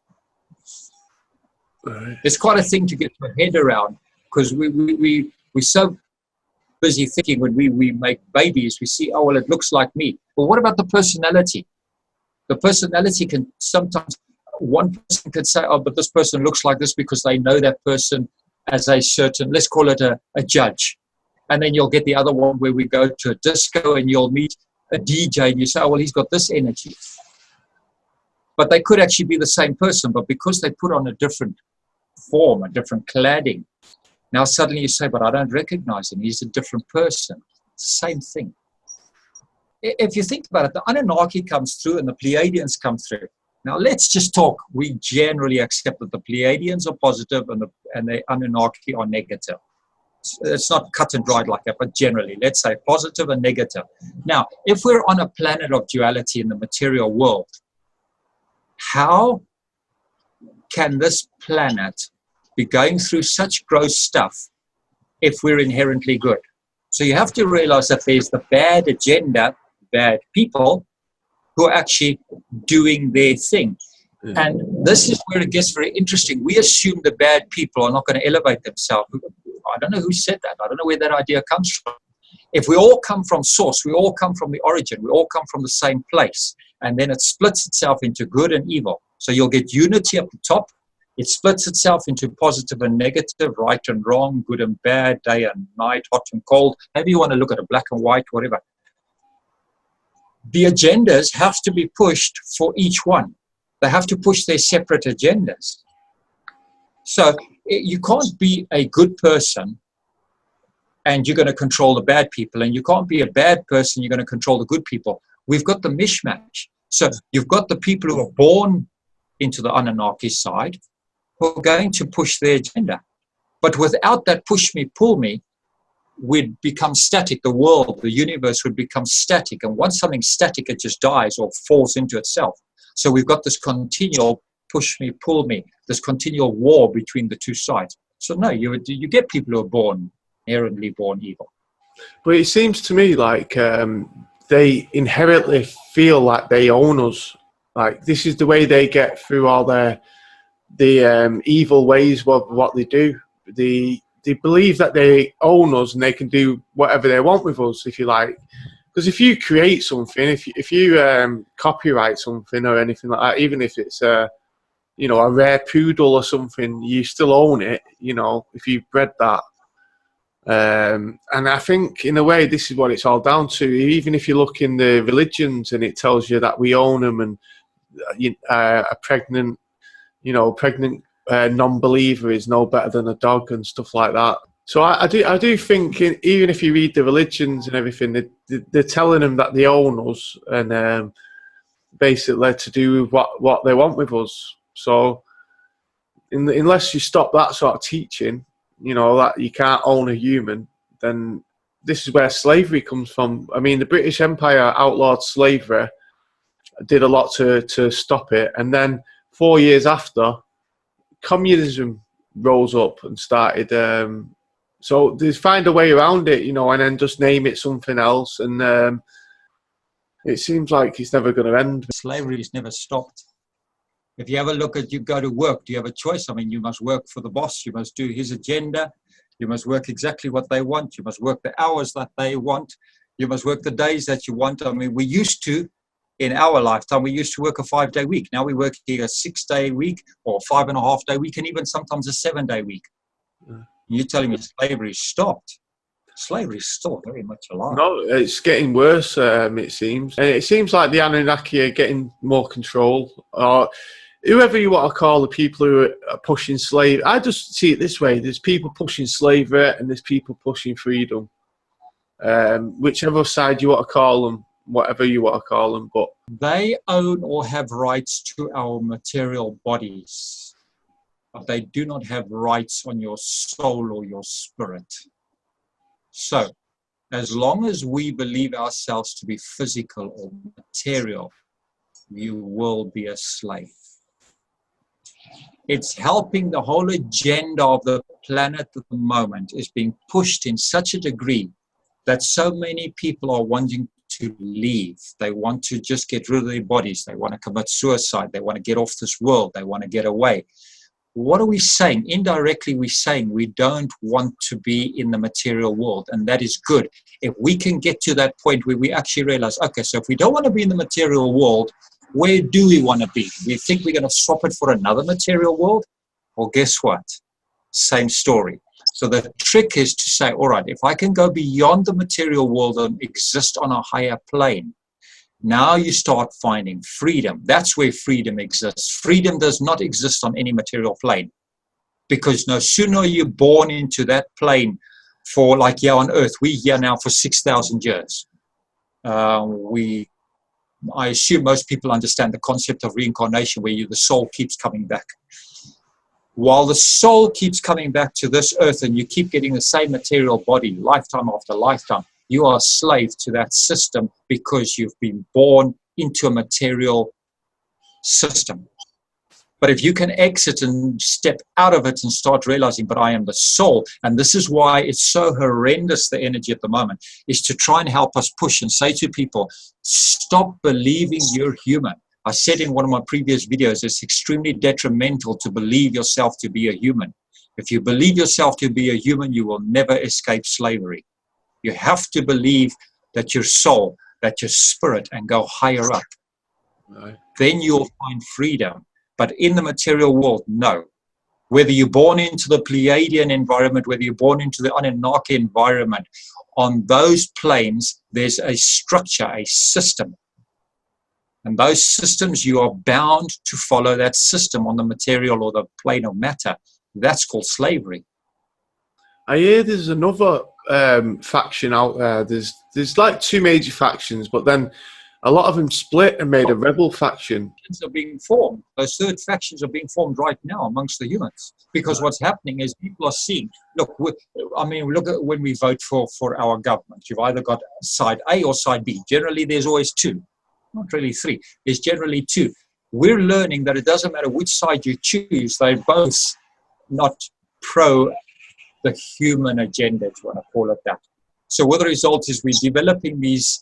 Right. It's quite a thing to get your head around, because we're so busy thinking when we make babies, we see, oh, well, it looks like me. But what about the personality? The personality can sometimes, one person could say, oh, but this person looks like this because they know that person as a certain, let's call it a judge. And then you'll get the other one where we go to a disco and you'll meet a DJ and you say, oh, well, he's got this energy. But they could actually be the same person, but because they put on a different form, a different cladding, now suddenly you say, but I don't recognize him. He's a different person. It's the same thing. If you think about it, the Anunnaki comes through and the Pleiadians come through. Now let's just talk. We generally accept that the Pleiadians are positive and the Anunnaki are negative. It's not cut and dried like that, but generally, let's say positive and negative. Now, if we're on a planet of duality in the material world, how can this planet be going through such gross stuff if we're inherently good? So you have to realize that there's the bad agenda, bad people who are actually doing their thing. And this is where it gets very interesting. We assume the bad people are not going to elevate themselves. I don't know who said that. I don't know where that idea comes from. If we all come from source, we all come from the origin, we all come from the same place, and then it splits itself into good and evil. So you'll get unity up the top. It splits itself into positive and negative, right and wrong, good and bad, day and night, hot and cold. Maybe you want to look at a black and white, whatever. The agendas have to be pushed for each one. They have to push their separate agendas. So you can't be a good person and you're going to control the bad people, and you can't be a bad person, you're going to control the good people. We've got the mishmash. So you've got the people who are born into the Anunnaki side who are going to push their agenda. But without that push me, pull me, we'd become static. The world, the universe would become static. And once something's static, it just dies or falls into itself. So we've got this continual push me, pull me, this continual war between the two sides. So no, you get people who are born, inherently born evil. But it seems to me like they inherently feel like they own us. Like this is the way they get through all the evil ways of what they do. They believe that they own us and they can do whatever they want with us, if you like. Because if you create something, if you copyright something or anything like that, even if it's a rare poodle or something, you still own it. You know, if you bred that. And I think in a way this is what it's all down to. Even if you look in the religions and it tells you that we own them, and a pregnant non-believer is no better than a dog and stuff like that. So I do think even if you read the religions and everything, they're telling them that they own us and basically to do what they want with us. So unless you stop that sort of teaching, that you can't own a human, then this is where slavery comes from. I mean, the British Empire outlawed slavery, did a lot to stop it, and then 4 years after, communism rose up and started. So they find a way around it, and then just name it something else, and it seems like it's never going to end. Slavery has never stopped. If you have a look at, you go to work, do you have a choice? I mean, you must work for the boss. You must do his agenda. You must work exactly what they want. You must work the hours that they want. You must work the days that you want. I mean, we used to, in our lifetime, we used to work a 5-day week. Now we work a 6-day week or 5.5-day week, and even sometimes a 7-day week. Yeah. You're telling me slavery stopped? Slavery is still very much alive. No, it's getting worse, it seems. And it seems like the Anunnaki are getting more control. Or whoever you want to call the people who are pushing slavery. I just see it this way. There's people pushing slavery and there's people pushing freedom. Whichever side you want to call them, whatever you want to call them. But they own or have rights to our material bodies. But they do not have rights on your soul or your spirit. So, as long as we believe ourselves to be physical or material, you will be a slave. It's helping the whole agenda of the planet at the moment is being pushed in such a degree that so many people are wanting to leave. They want to just get rid of their bodies. They want to commit suicide. They want to get off this world. They want to get away. What are we saying? Indirectly, we're saying we don't want to be in the material world, and that is good. If we can get to that point where we actually realize, okay, so if we don't want to be in the material world, where do we want to be? We think we're going to swap it for another material world? Well, guess what? Same story. So the trick is to say, all right, if I can go beyond the material world and exist on a higher plane, now you start finding freedom. That's where freedom exists. Freedom does not exist on any material plane, because no sooner are you born into that plane for, like here on Earth, we're here now for 6,000 years. I assume most people understand the concept of reincarnation, where the soul keeps coming back. While the soul keeps coming back to this earth and you keep getting the same material body lifetime after lifetime, you are a slave to that system because you've been born into a material system. But if you can exit and step out of it and start realizing, but I am the soul, and this is why it's so horrendous, the energy at the moment, is to try and help us push and say to people, stop believing you're human. I said in one of my previous videos, it's extremely detrimental to believe yourself to be a human. If you believe yourself to be a human, you will never escape slavery. You have to believe that your soul, that your spirit, and go higher up. Right. Then you'll find freedom. But in the material world, no. Whether you're born into the Pleiadian environment, whether you're born into the Anunnaki environment, on those planes, there's a structure, a system. And those systems, you are bound to follow that system on the material or the plane of matter. That's called slavery. I hear there's another faction out there. There's like two major factions, but then a lot of them split and made a rebel faction. Are being formed. Those third factions are being formed right now amongst the humans, because what's happening is people are seeing. Look, look at when we vote for our government. You've either got side A or side B. Generally, there's always two, not really three. There's generally two. We're learning that it doesn't matter which side you choose; they're both not pro the human agenda, if you want to call it that. So what the result is, we're developing these.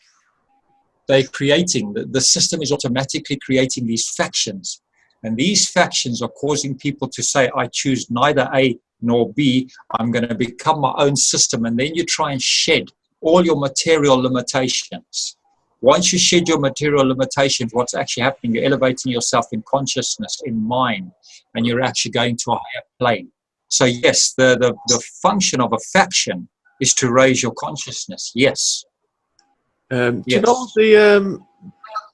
They're creating, the system is automatically creating these factions. And these factions are causing people to say, I choose neither A nor B. I'm going to become my own system. And then you try and shed all your material limitations. Once you shed your material limitations, what's actually happening, you're elevating yourself in consciousness, in mind, and you're actually going to a higher plane. So yes, the function of a faction is to raise your consciousness. Yes. Do you know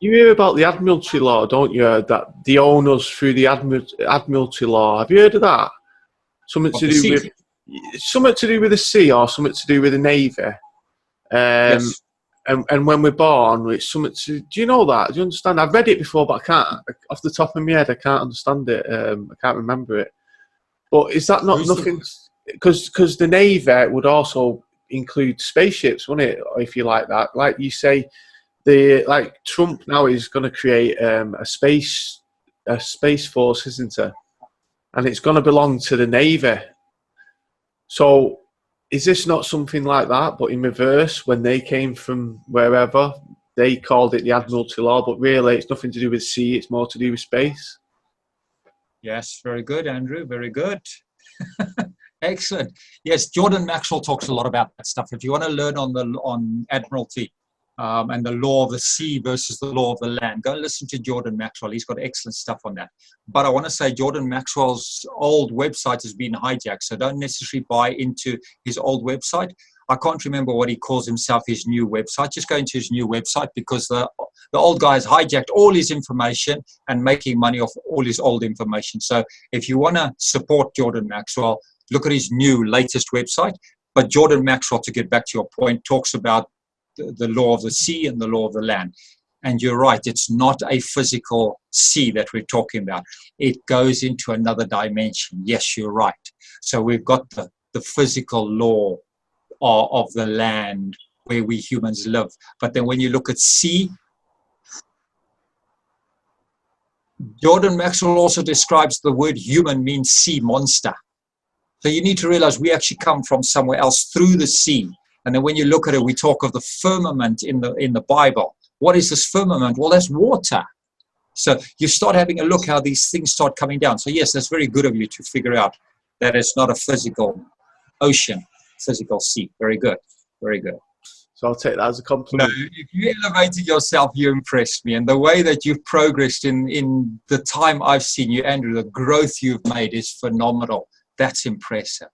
you hear about the Admiralty law, don't you? That they own us through the Admiralty law. Have you heard of that? Something to do with the sea, or something to do with the navy. Yes. And when we're born, it's something to. Do you know that? Do you understand? I've read it before, but I can't. Off the top of my head, I can't understand it. I can't remember it. But is that not nothing? Because the navy would also include spaceships, wouldn't it? If you like that, like you say, Trump now is going to create a space force, isn't it? And it's going to belong to the navy. So, is this not something like that, but in reverse? When they came from wherever, they called it the Admiralty law, but really, it's nothing to do with sea. It's more to do with space. Yes, very good, Andrew. Very good. Excellent. Yes, Jordan Maxwell talks a lot about that stuff. If you want to learn on Admiralty and the law of the sea versus the law of the land, go and listen to Jordan Maxwell. He's got excellent stuff on that. But I want to say Jordan Maxwell's old website has been hijacked, so don't necessarily buy into his old website. I can't remember what he calls himself, his new website. Just go into his new website, because the old guy has hijacked all his information and making money off all his old information. So if you want to support Jordan Maxwell, look at his new latest website. But Jordan Maxwell, to get back to your point, talks about the law of the sea and the law of the land. And you're right, it's not a physical sea that we're talking about. It goes into another dimension. Yes, you're right. So we've got the physical law of the land where we humans live. But then when you look at sea, Jordan Maxwell also describes the word human means sea monster. So you need to realize we actually come from somewhere else through the sea. And then when you look at it, we talk of the firmament in the Bible. What is this firmament? Well, that's water. So you start having a look how these things start coming down. So yes, that's very good of you to figure out that it's not a physical ocean, physical sea. Very good. Very good. So I'll take that as a compliment. No, if you elevated yourself, you impressed me. And the way that you've progressed in the time I've seen you, Andrew, the growth you've made is phenomenal. That's impressive.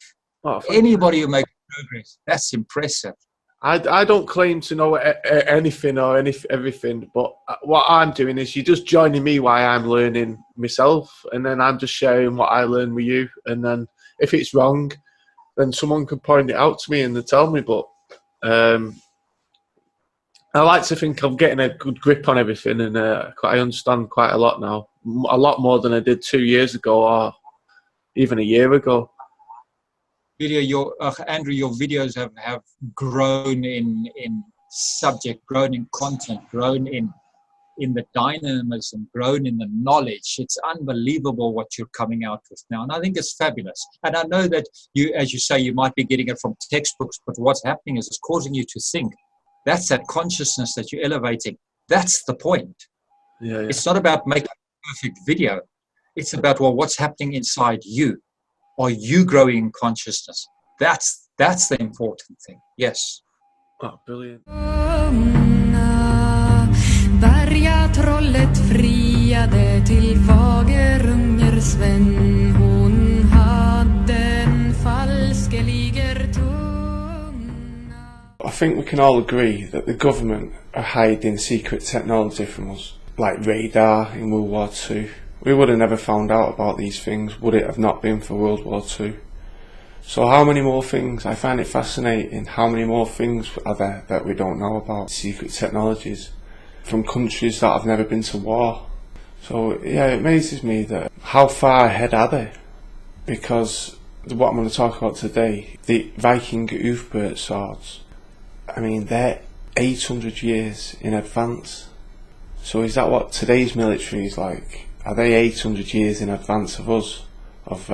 Oh, anybody who makes progress, that's impressive. I don't claim to know anything or everything, but what I'm doing is you're just joining me while I'm learning myself, and then I'm just sharing what I learn with you. And then if it's wrong, then someone can point it out to me and they tell me. But I like to think I'm getting a good grip on everything, and I understand quite a lot now, a lot more than I did 2 years ago or even a year ago. Andrew, your videos have grown in subject, grown in content, grown in the dynamism, grown in the knowledge. It's unbelievable what you're coming out with now, and I think it's fabulous. And I know that you, as you say, you might be getting it from textbooks, but what's happening is it's causing you to think. That's that consciousness that you're elevating. That's the point. Yeah. It's not about making a perfect video. It's about, well, what's happening inside you. Are you growing in consciousness? That's the important thing. Yes. Oh, brilliant. I think we can all agree that the government are hiding secret technology from us, like radar in World War II. We would have never found out about these things would it have not been for World War II. So how many more things? I find it fascinating. How many more things are there that we don't know about? Secret technologies. from countries that have never been to war. So yeah, it amazes me that how far ahead are they? Because what I'm going to talk about today, the Viking Oowk swords, I mean, they're 800 years in advance. So is that what today's military is like? Are they 800 years in advance of us, of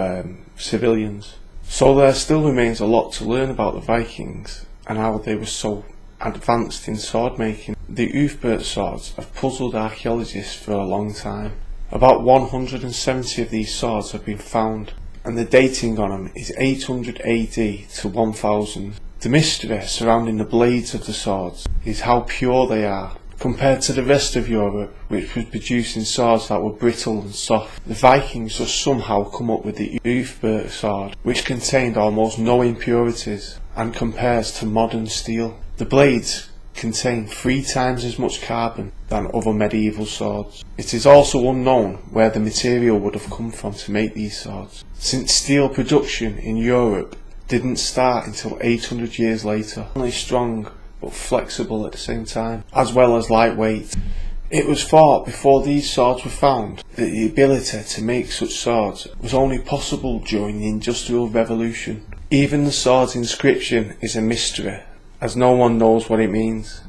civilians? So there still remains a lot to learn about the Vikings and how they were so advanced in sword making. The Oowk swords have puzzled archaeologists for a long time. About 170 of these swords have been found, and the dating on them is 800 AD to 1000. The mystery surrounding the blades of the swords is how pure they are compared to the rest of Europe, which was producing swords that were brittle and soft. The Vikings have somehow come up with the Oowk sword, which contained almost no impurities and compares to modern steel. The blades contain 3 times as much carbon than other medieval swords. It is also unknown where the material would have come from to make these swords, since steel production in Europe didn't start until 800 years later. Only strong but flexible at the same time, as well as lightweight. It was thought before these swords were found that the ability to make such swords was only possible during the Industrial Revolution. Even the sword's inscription is a mystery, as no one knows what it means.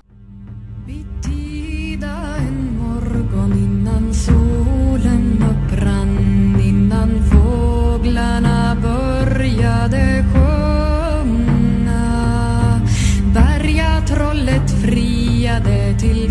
Trollet friade till